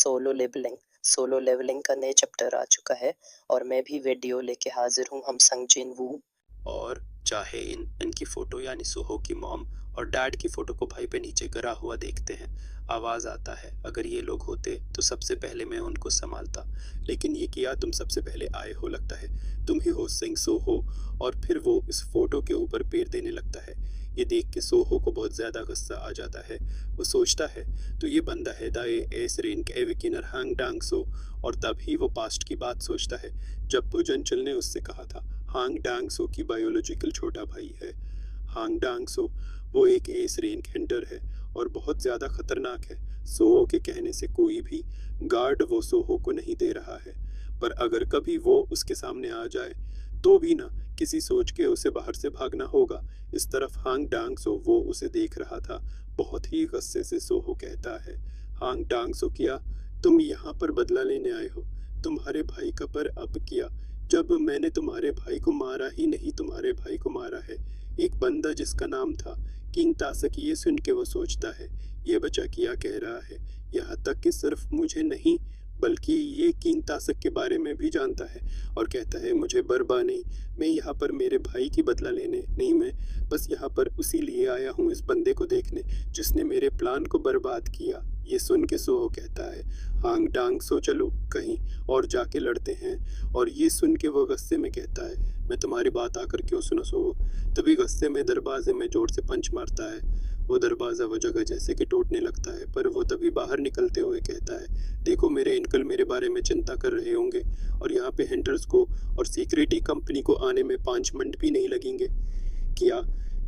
Solo levelling का नया chapter आ चुका है और मैं भी वीडियो लेके हाजिर हूँ। हम संग जिन वू और चाहे इनकी फोटो यानी सोहो की मॉम और डैड की फोटो को भाई पे नीचे गिरा हुआ देखते हैं। आवाज आता है, अगर ये लोग होते तो सबसे पहले मैं उनको संभालता, लेकिन ये किया तुम सबसे पहले आए हो, लगता है तुम ही हो सिंह सोहो। और फिर वो इस फोटो के ऊपर पैर देने लगता है। ये देख के सोहो को बहुत ज्यादा गुस्सा आ जाता है। वो सोचता है तो ये बंदा है दाए एसरेन के विकिनर हांग डांग सो। और तभी वो पास्ट की बात सोचता है जब पुजनचल ने उससे कहा था हांग डांग सो की बायोलॉजिकल छोटा भाई है। हांग डांग सो वो एक एस रेंक हंटर है और बहुत ज्यादा खतरनाक है। सोहो के कहने से कोई भी गार्ड वो सोहो को नहीं दे रहा है, पर अगर कभी वो उसके सामने आ जाए तो भी ना किसी सोच के उसे बाहर से भागना होगा। इस तरफ हांग डांग सो वो उसे देख रहा था। बहुत ही गुस्से से सोहो कहता है, हांग डांग सो किया तुम यहाँ पर बदला लेने आए हो तुम्हारे भाई का, पर अब किया जब मैंने तुम्हारे भाई को मारा ही नहीं, तुम्हारे भाई को मारा है एक बंदा जिसका नाम था किंग तासक। ये सुन के वो सोचता है ये बच्चा क्या कह रहा है। यहाँ तक कि सिर्फ मुझे नहीं बल्कि ये किंग तासक के बारे में भी जानता है। और कहता है मुझे बर्बा नहीं, मैं यहाँ पर मेरे भाई की बदला लेने नहीं, मैं बस यहाँ पर उसी लिए आया हूँ इस बंदे को देखने जिसने मेरे प्लान को बर्बाद किया। ये सुन के सोहो कहता है हांग डांग सो चलो कहीं और जाके लड़ते हैं। और ये सुन के वो गुस्से में कहता है मैं तुम्हारी बात आकर क्यों सुनो सोहो। तभी गुस्से में दरवाजे में जोर से पंच मारता है। वो दरवाजा वो जगह जैसे कि टूटने लगता है, पर वो तभी बाहर निकलते हुए कहता है देखो मेरे अंकल मेरे बारे में चिंता कर रहे होंगे और यहाँ पे हंटर्स को और सिक्योरिटी कंपनी को आने में 5 मिनट भी नहीं लगेंगे। क्या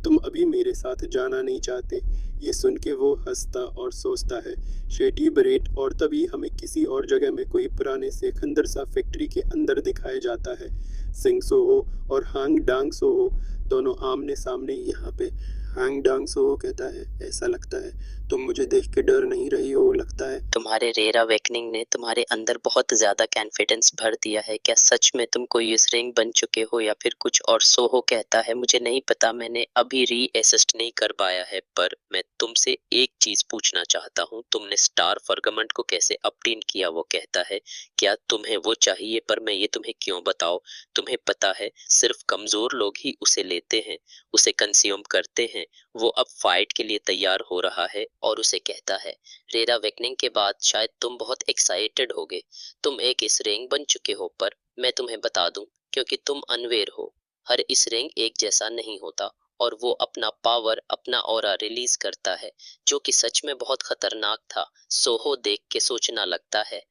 तुम अभी मेरे साथ जाना नहीं चाहते। ये सुन के वो हंसता और सोचता है शेटी बरेट। और तभी हमें किसी और जगह में कोई पुराने से खंडर सा फैक्ट्री के अंदर दिखाया जाता है। सिंह सोहो और हांग डांग सोहो दोनों आमने सामने यहाँ पे। हांग डांग सोहो कहता है ऐसा लगता है तुम मुझे देख के डर नहीं रही हो, लगता है तुम्हारे रेयर अवेकनिंग ने तुम्हारे अंदर बहुत ज्यादा कॉन्फिडेंस भर दिया है। क्या सच में तुम कोई यूसरेंग बन चुके हो या फिर कुछ और। सोहो कहता है मुझे नहीं पता, मैंने अभी री असिस्ट नहीं कर पाया है, पर मैं तुमसे एक चीज पूछना चाहता हूँ, तुमने स्टार फर्गमेंट को कैसे अपडेट किया। वो कहता है क्या तुम्हें वो चाहिए, पर मैं ये तुम्हें क्यों बताओ। तुम्हें पता है सिर्फ कमजोर लोग ही उसे लेते हैं, उसे कंज्यूम करते हैं। वो अब फाइट के लिए तैयार हो रहा है और उसे कहता है रेयर अवेकनिंग के बाद शायद तुम बहुत एक्साइटेड होगे, तुम एक इस रेंग बन चुके हो, पर मैं तुम्हें बता दूं क्योंकि तुम अनवेयर हो, हर इस रेंग एक जैसा नहीं होता और वो अपना पावर अपना ऑरा रिलीज करता है जो कि सच में बहुत खतरनाक था। सोहो देख के सोचना लगता है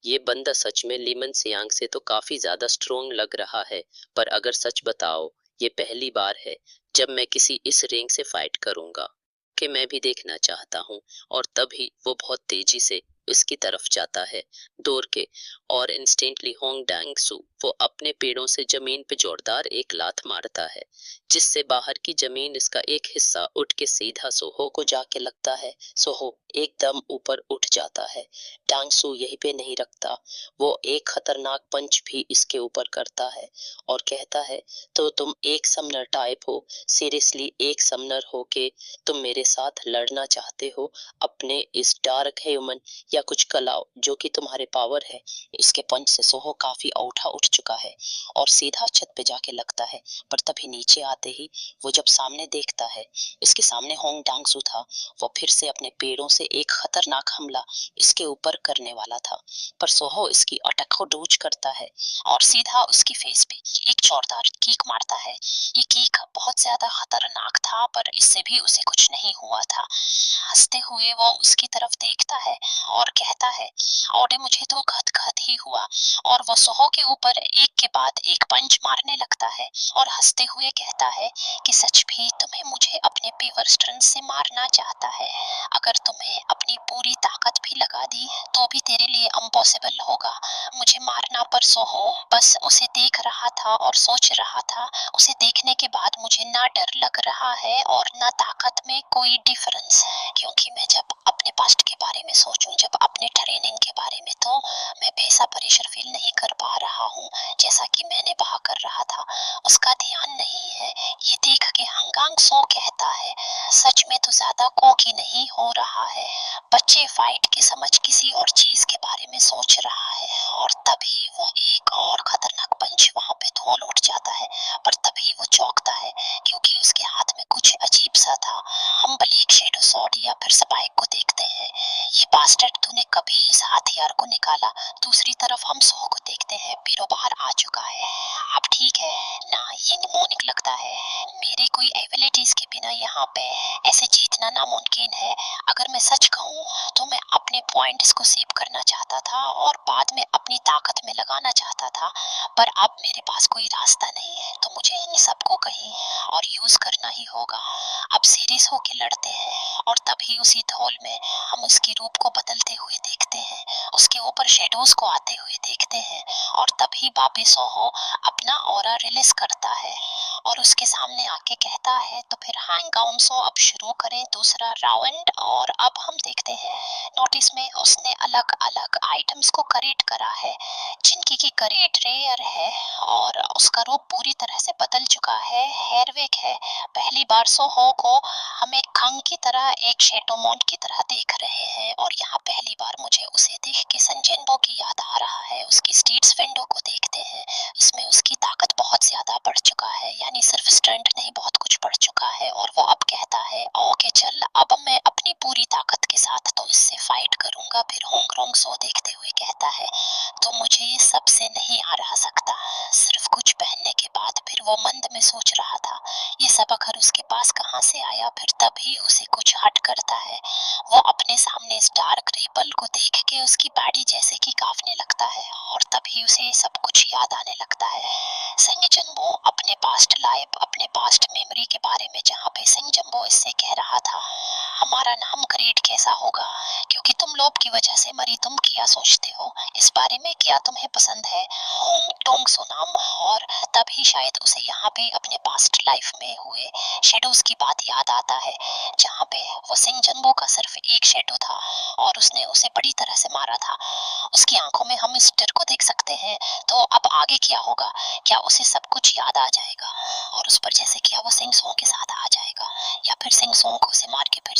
ये बंदा सच में लीमन सियांग से तो काफी ज्यादा स्ट्रोंग लग रहा है, पर अगर सच बताओ ये पहली बार है जब मैं किसी इस रेंग से फाइट करूंगा कि मैं भी देखना चाहता हूँ। और तभी वो बहुत तेजी से उसकी तरफ जाता है दौड़ के, और इंस्टेंटली होंग डांग सू वो अपने पेड़ों से जमीन पे जोरदार एक लात मारता है जिससे बाहर की जमीन इसका एक हिस्सा उठ के सीधा सोहो को जाके लगता है। सोहो एकदम ऊपर उठ जाता है। डांग सू यहीं पे नहीं रखता, वो एक खतरनाक पंच भी इसके ऊपर करता है और कहता है तो तुम एक समनर टाइप हो, सीरियसली एक समनर हो के तुम मेरे साथ लड़ना चाहते हो अपने इस डार्क ह्यूमन या कुछ कलाओ जो कि तुम्हारे पावर है। इसके पंच से सोहो काफी औठा उठ चुका है और सीधा छत पे जाके लगता है, पर तभी नीचे आते ही वो जब सामने देखता है इसके सामने होंग डांग सू था। वो फिर से अपने पेड़ों से एक खतरनाक हमला इसके ऊपर करने वाला था, पर सोहो इसकी अटक को डोज करता है और सीधा उसकी फेस पे एक जोरदार कीक मारता है। ये कीक बहुत ज्यादा खतरनाक था पर इससे भी उसे कुछ नहीं हुआ था। हंसते हुए वो उसकी तरफ देखता है और कहता है ओडे मुझे तो घत ही हुआ। और वो सोहो के ऊपर एक के बाद एक पंच मारने लगता है और हंसते हुए कहता है कि सच भी तुम्हें मुझे अपने पेवर स्ट्रेंथ से मारना चाहता है। अगर तुम्हें अपनी पूरी ताकत भी लगा दी तो भी तेरे लिए इम्पॉसिबल होगा मुझे मारना। पर सोहो बस उसे देख रहा था और सोच रहा था, उसे देखने के बाद मुझे ना डर लग रहा है और ना ताकत में कोई डिफरेंस, क्योंकि मैं जब अपने पास्ट के बारे में सोचूं, जब अपने ट्रेनिंग के बारे में, तो मैं वैसा प्रेशर फील नहीं कर पा रहा हूँ जैसा कि मैंने वहाँ कर रहा था। उसका ध्यान नहीं है। ये देख के हंगांग सो कहता है सच में तो ज्यादा कोकी नहीं हो रहा है। बच्चे फाइट के समझ किसी और चीज तूने कभी इस हथियार को निकाला। दूसरी तरफ हम सो को देखते हैं, पीरो बाहर आ चुका है। अब ठीक है ना, ये निमोनिक लगता है। मेरी कोई एबिलिटीज के बिना यहाँ पे ऐसे जीतना नामुमकिन है। अगर मैं सच कहूँ तो मैं अपने पॉइंट्स को सेव करना चाहता था और बाद में अपनी ताकत में लगाना चाहता था, पर अब मेरे पास कोई रास्ता नहीं है, तो मुझे इन सबको कहीं और यूज करना ही होगा। अब सीरियस होके लड़ते हैं और तभी उसी धौल में हम उसके रूप को बदलते हुए देखते हैं, उसके ऊपर शेडोज को आते हुए देखते हैं और तभी बाबी सोहो अपना ऑरा रिलीज करता है और उसके सामने आके कहता है, तो फिर हैंग ऑन सो अब शुरू करें दूसरा राउंड। और अब हम देखते हैं नोटिस में उसने अलग अलग आइटम्स को करेट करा है जिनकी की करेट रेयर है और उसका रूप पूरी तरह से बदल चुका है, हेरवेक है। पहली बार सोहो को हम एक खंग की तरह, एक शेटोमोंट की तरह देख रहे हैं और यहाँ पहली बार मुझे उसे देख के संजेनबो की याद आ रहा है। उसकी स्ट्रीट्स विंडो को देखते हैं, इसमें उसकी ताकत बहुत ज्यादा बढ़ चुका है, यानी सिर्फ स्ट्रेंथ नहीं बहुत कुछ बढ़ चुका है। और वो अब कहता है, ओके चल अब मैं अपनी पूरी ताकत के साथ तो इससे फाइट करूंगा। फिर होंगरोंग सो देखते हुए कहता है, तो मुझे ये सबसे नहीं आ रहा सकता। सिर्फ कुछ पहनने के बाद फिर वो मंद में सोच रहा था, ये सब अगर उसके पास कहाँ से आया। फिर तभी उसे कुछ हट करता है, वो अपने सामने इस डार्क रेबल को देख के उसकी बॉडी जैसे कि कांपने लगता है और तभी उसे सब कुछ याद आने लगता है। सेंग जंबो अपने पास्ट लाइफ, अपने पास्ट मेमोरी के बारे में, जहाँ पे सेंग जंबो इससे कह रहा था, हमारा नाम ग्रेट कैसा होगा क्योंकि तुम लोग की वजह से मरी। तुम क्या सोचते हो इस बारे में, क्या तुम्हें पसंद है होंग टोंग सो नाम। और तभी शायद उसे यहाँ पे अपने पास्ट लाइफ में हुए शेडोज की बात याद आता है, जहाँ पे वो सिंह जंबो का सिर्फ एक शेडो था और उसने उसे बड़ी तरह से मारा था। उसकी आंखों में हम इस डर को देख सकते हैं। तो अब आगे क्या होगा, क्या उसे सब कुछ याद आ जाएगा और उस पर जैसे क्या वो सिंह सोंग के साथ आ जाएगा, या फिर सिंह सोंग को उसे मार के फिर